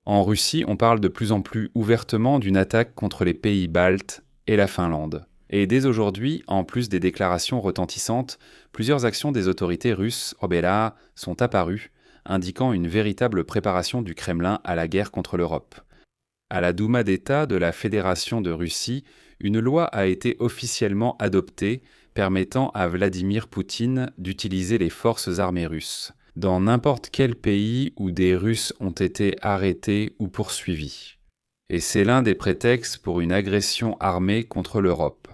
En Russie, on parle de plus en plus ouvertement d'une attaque contre les pays baltes et la Finlande. Et dès aujourd'hui, en plus des déclarations retentissantes, plusieurs actions des autorités russes, sont apparues, indiquant une véritable préparation du Kremlin à la guerre contre l'Europe. À la Douma d'État de la Fédération de Russie, une loi a été officiellement adoptée permettant à Vladimir Poutine d'utiliser les forces armées russes dans n'importe quel pays où des Russes ont été arrêtés ou poursuivis. Et c'est l'un des prétextes pour une agression armée contre l'Europe.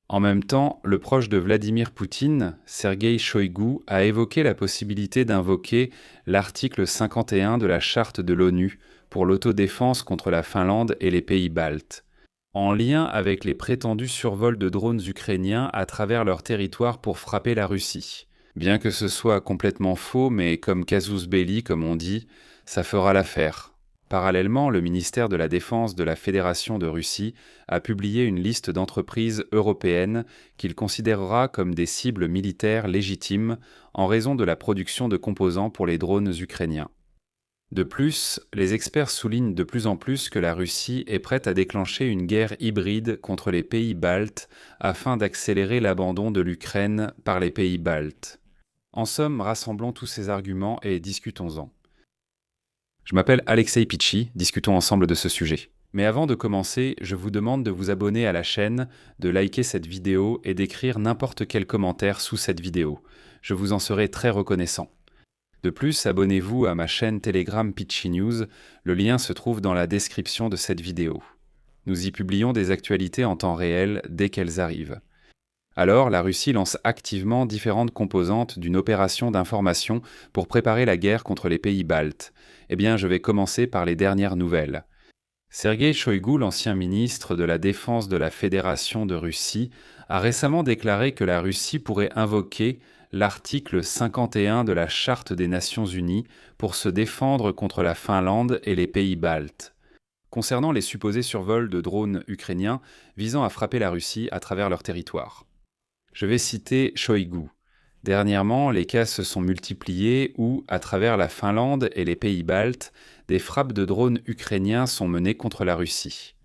En même temps, le proche de Vladimir Poutine, Sergueï Shoïgu, a évoqué la possibilité d'invoquer l'article 51 de la Charte de l'ONU pour l'autodéfense contre la Finlande et les pays baltes, en lien avec les prétendus survols de drones ukrainiens à travers leur territoire pour frapper la Russie. Bien que ce soit complètement faux, mais comme casus belli, comme on dit, ça fera l'affaire. Parallèlement, le ministère de la Défense de la Fédération de Russie a publié une liste d'entreprises européennes qu'il considérera comme des cibles militaires légitimes en raison de la production de composants pour les drones ukrainiens. De plus, les experts soulignent de plus en plus que la Russie est prête à déclencher une guerre hybride contre les pays baltes afin d'accélérer l'abandon de l'Ukraine par les pays baltes. En somme, rassemblons tous ces arguments et discutons-en. Je m'appelle Alexei Pitchi, discutons ensemble de ce sujet. Mais avant de commencer, je vous demande de vous abonner à la chaîne, de liker cette vidéo et d'écrire n'importe quel commentaire sous cette vidéo. Je vous en serai très reconnaissant. De plus, abonnez-vous à ma chaîne Telegram Pitchi News, le lien se trouve dans la description de cette vidéo. Nous y publions des actualités en temps réel dès qu'elles arrivent. Alors, la Russie lance activement différentes composantes d'une opération d'information pour préparer la guerre contre les pays baltes. Eh bien, je vais commencer par les dernières nouvelles. Sergueï Shoïgu, l'ancien ministre de la Défense de la Fédération de Russie, a récemment déclaré que la Russie pourrait invoquer l'article 51 de la Charte des Nations Unies pour se défendre contre la Finlande et les pays baltes, concernant les supposés survols de drones ukrainiens visant à frapper la Russie à travers leur territoire. Je vais citer Shoïgu. Dernièrement, les cas se sont multipliés où, à travers la Finlande et les pays baltes, des frappes de drones ukrainiens sont menées contre la Russie.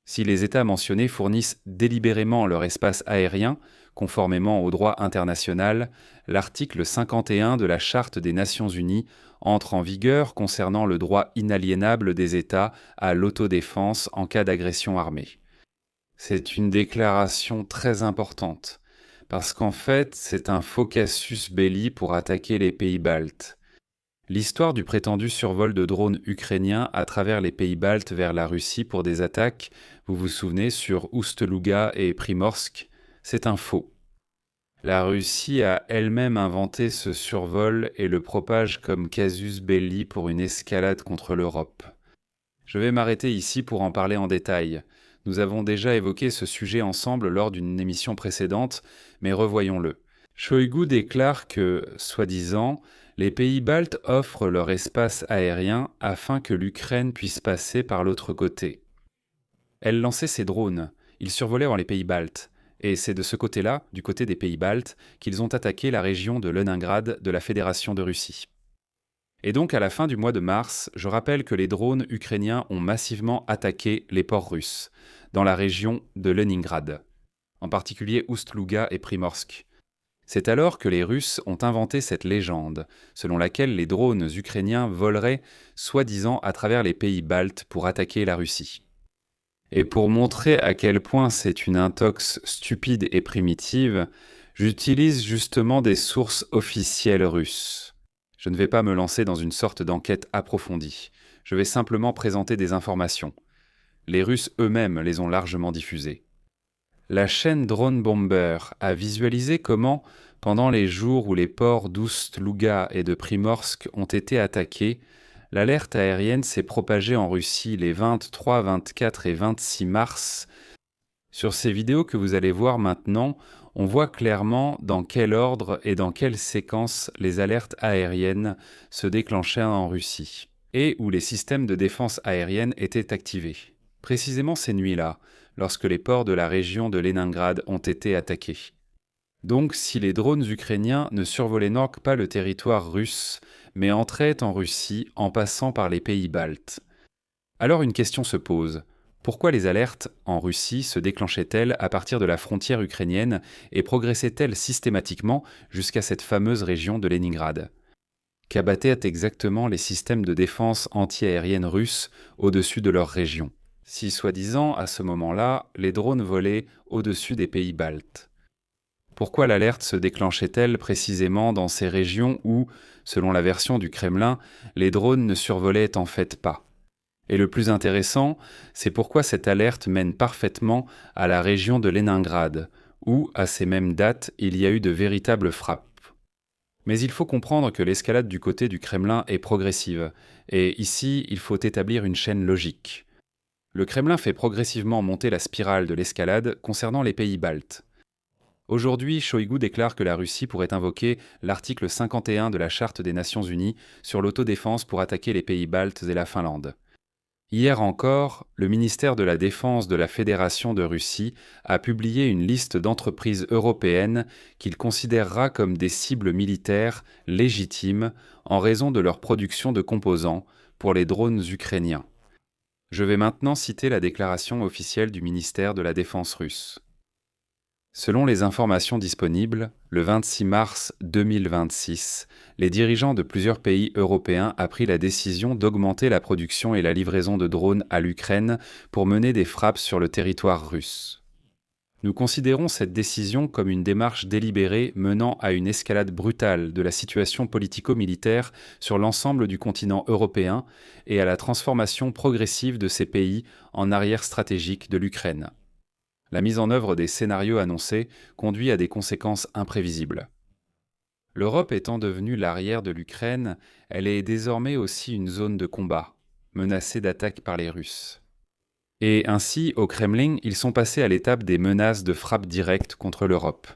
Si les États mentionnés fournissent délibérément leur espace aérien, conformément au droit international, l'article 51 de la Charte des Nations Unies entre en vigueur concernant le droit inaliénable des États à l'autodéfense en cas d'agression armée. C'est une déclaration très importante. Parce qu'en fait, c'est un faux casus belli pour attaquer les pays baltes. L'histoire du prétendu survol de drones ukrainiens à travers les pays baltes vers la Russie pour des attaques, vous vous souvenez, sur Oust-Louga et Primorsk, c'est un faux. La Russie a elle-même inventé ce survol et le propage comme casus belli pour une escalade contre l'Europe. Je vais m'arrêter ici pour en parler en détail. Nous avons déjà évoqué ce sujet ensemble lors d'une émission précédente, mais revoyons-le. Shoïgu déclare que, soi-disant, les pays baltes offrent leur espace aérien afin que l'Ukraine puisse passer par l'autre côté. Elle lançait ses drones, ils survolaient les pays baltes, et c'est de ce côté-là, du côté des pays baltes, qu'ils ont attaqué la région de Leningrad de la Fédération de Russie. Et donc à la fin du mois de mars, je rappelle que les drones ukrainiens ont massivement attaqué les ports russes, dans la région de Leningrad, en particulier Oust-Louga et Primorsk. C'est alors que les Russes ont inventé cette légende, selon laquelle les drones ukrainiens voleraient, soi-disant, à travers les pays baltes pour attaquer la Russie. Et pour montrer à quel point c'est une intox stupide et primitive, j'utilise justement des sources officielles russes. Je ne vais pas me lancer dans une sorte d'enquête approfondie. Je vais simplement présenter des informations. Les Russes eux-mêmes les ont largement diffusées. La chaîne Drone Bomber a visualisé comment, pendant les jours où les ports d'Oust-Louga et de Primorsk ont été attaqués, l'alerte aérienne s'est propagée en Russie les 23, 24 et 26 mars. Sur ces vidéos que vous allez voir maintenant, on voit clairement dans quel ordre et dans quelle séquence les alertes aériennes se déclenchaient en Russie, et où les systèmes de défense aérienne étaient activés. Précisément ces nuits-là, lorsque les ports de la région de Leningrad ont été attaqués. Donc, si les drones ukrainiens ne survolaient donc pas le territoire russe, mais entraient en Russie en passant par les pays baltes, Alors une question se pose. Pourquoi les alertes en Russie se déclenchaient-elles à partir de la frontière ukrainienne et progressaient-elles systématiquement jusqu'à cette fameuse région de Leningrad? Qu'abattaient exactement les systèmes de défense anti-aérienne russes au-dessus de leur région? Si, soi-disant, à ce moment-là, les drones volaient au-dessus des pays baltes. Pourquoi l'alerte se déclenchait-elle précisément dans ces régions où, selon la version du Kremlin, les drones ne survolaient en fait pas? Et le plus intéressant, c'est pourquoi cette alerte mène parfaitement à la région de Leningrad, où, à ces mêmes dates, il y a eu de véritables frappes. Mais il faut comprendre que l'escalade du côté du Kremlin est progressive, et ici, il faut établir une chaîne logique. Le Kremlin fait progressivement monter la spirale de l'escalade concernant les pays baltes. Aujourd'hui, Shoigu déclare que la Russie pourrait invoquer l'article 51 de la Charte des Nations Unies sur l'autodéfense pour attaquer les pays baltes et la Finlande. Hier encore, le ministère de la Défense de la Fédération de Russie a publié une liste d'entreprises européennes qu'il considérera comme des cibles militaires légitimes en raison de leur production de composants pour les drones ukrainiens. Je vais maintenant citer la déclaration officielle du ministère de la Défense russe. Selon les informations disponibles, le 26 mars 2026, les dirigeants de plusieurs pays européens ont pris la décision d'augmenter la production et la livraison de drones à l'Ukraine pour mener des frappes sur le territoire russe. Nous considérons cette décision comme une démarche délibérée menant à une escalade brutale de la situation politico-militaire sur l'ensemble du continent européen et à la transformation progressive de ces pays en arrière stratégique de l'Ukraine. La mise en œuvre des scénarios annoncés conduit à des conséquences imprévisibles. L'Europe étant devenue l'arrière de l'Ukraine, elle est désormais aussi une zone de combat, menacée d'attaque par les Russes. Et ainsi, au Kremlin, ils sont passés à l'étape des menaces de frappe directe contre l'Europe.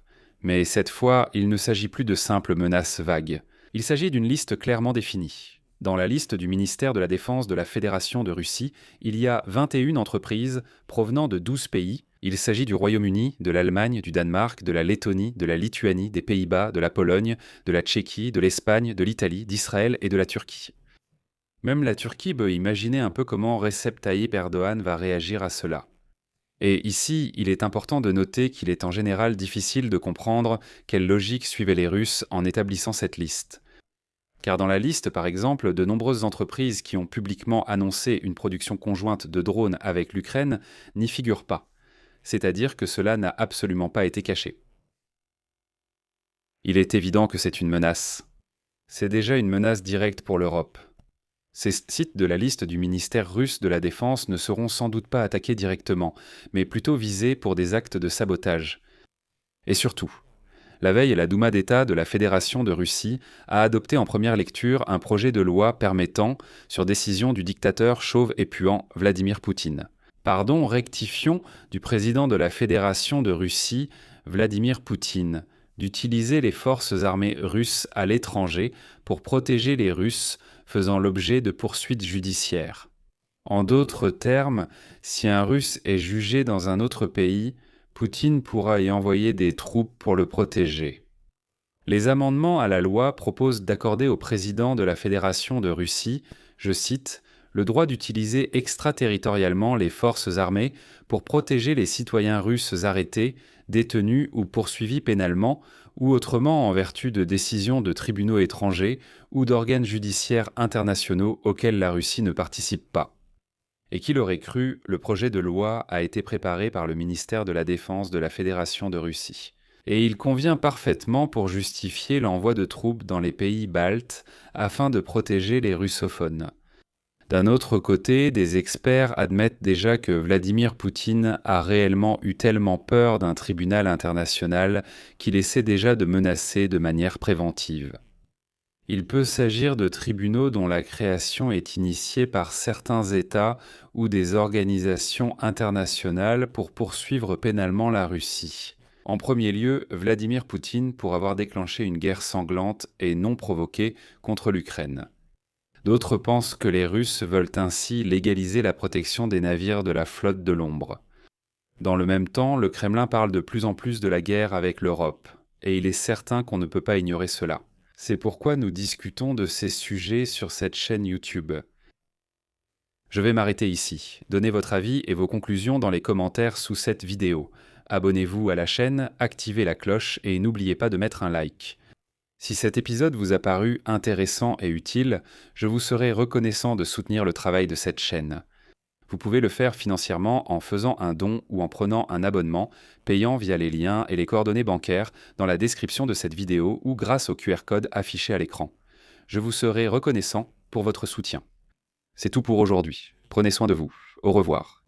Mais cette fois, il ne s'agit plus de simples menaces vagues. Il s'agit d'une liste clairement définie. Dans la liste du ministère de la Défense de la Fédération de Russie, il y a 21 entreprises provenant de 12 pays. Il s'agit du Royaume-Uni, de l'Allemagne, du Danemark, de la Lettonie, de la Lituanie, des Pays-Bas, de la Pologne, de la Tchéquie, de l'Espagne, de l'Italie, d'Israël et de la Turquie. Même la Turquie peut imaginer un peu comment Recep Tayyip Erdogan va réagir à cela. Et ici, il est important de noter qu'il est en général difficile de comprendre quelle logique suivaient les Russes en établissant cette liste. Car dans la liste, par exemple, de nombreuses entreprises qui ont publiquement annoncé une production conjointe de drones avec l'Ukraine n'y figurent pas. C'est-à-dire que cela n'a absolument pas été caché. Il est évident que c'est une menace. C'est déjà une menace directe pour l'Europe. Ces sites de la liste du ministère russe de la Défense ne seront sans doute pas attaqués directement, mais plutôt visés pour des actes de sabotage. Et surtout, la veille, la Douma d'État de la Fédération de Russie a adopté en première lecture un projet de loi permettant, sur décision du dictateur chauve et puant Vladimir Poutine, rectifions du président de la Fédération de Russie, Vladimir Poutine, d'utiliser les forces armées russes à l'étranger pour protéger les Russes faisant l'objet de poursuites judiciaires. En d'autres termes, si un Russe est jugé dans un autre pays, Poutine pourra y envoyer des troupes pour le protéger. Les amendements à la loi proposent d'accorder au président de la Fédération de Russie, je cite, le droit d'utiliser extraterritorialement les forces armées pour protéger les citoyens russes arrêtés, détenus ou poursuivis pénalement, ou autrement en vertu de décisions de tribunaux étrangers ou d'organes judiciaires internationaux auxquels la Russie ne participe pas. Et qui l'aurait cru, le projet de loi a été préparé par le ministère de la Défense de la Fédération de Russie. Et il convient parfaitement pour justifier l'envoi de troupes dans les pays baltes afin de protéger les russophones. D'un autre côté, des experts admettent déjà que Vladimir Poutine a réellement eu tellement peur d'un tribunal international qu'il essaie déjà de menacer de manière préventive. Il peut s'agir de tribunaux dont la création est initiée par certains États ou des organisations internationales pour poursuivre pénalement la Russie. En premier lieu, Vladimir Poutine pour avoir déclenché une guerre sanglante et non provoquée contre l'Ukraine. D'autres pensent que les Russes veulent ainsi légaliser la protection des navires de la flotte de l'ombre. Dans le même temps, le Kremlin parle de plus en plus de la guerre avec l'Europe, et il est certain qu'on ne peut pas ignorer cela. C'est pourquoi nous discutons de ces sujets sur cette chaîne YouTube. Je vais m'arrêter ici. Donnez votre avis et vos conclusions dans les commentaires sous cette vidéo. Abonnez-vous à la chaîne, activez la cloche et n'oubliez pas de mettre un like. Si cet épisode vous a paru intéressant et utile, je vous serai reconnaissant de soutenir le travail de cette chaîne. Vous pouvez le faire financièrement en faisant un don ou en prenant un abonnement, payant via les liens et les coordonnées bancaires dans la description de cette vidéo ou grâce au QR code affiché à l'écran. Je vous serai reconnaissant pour votre soutien. C'est tout pour aujourd'hui. Prenez soin de vous. Au revoir.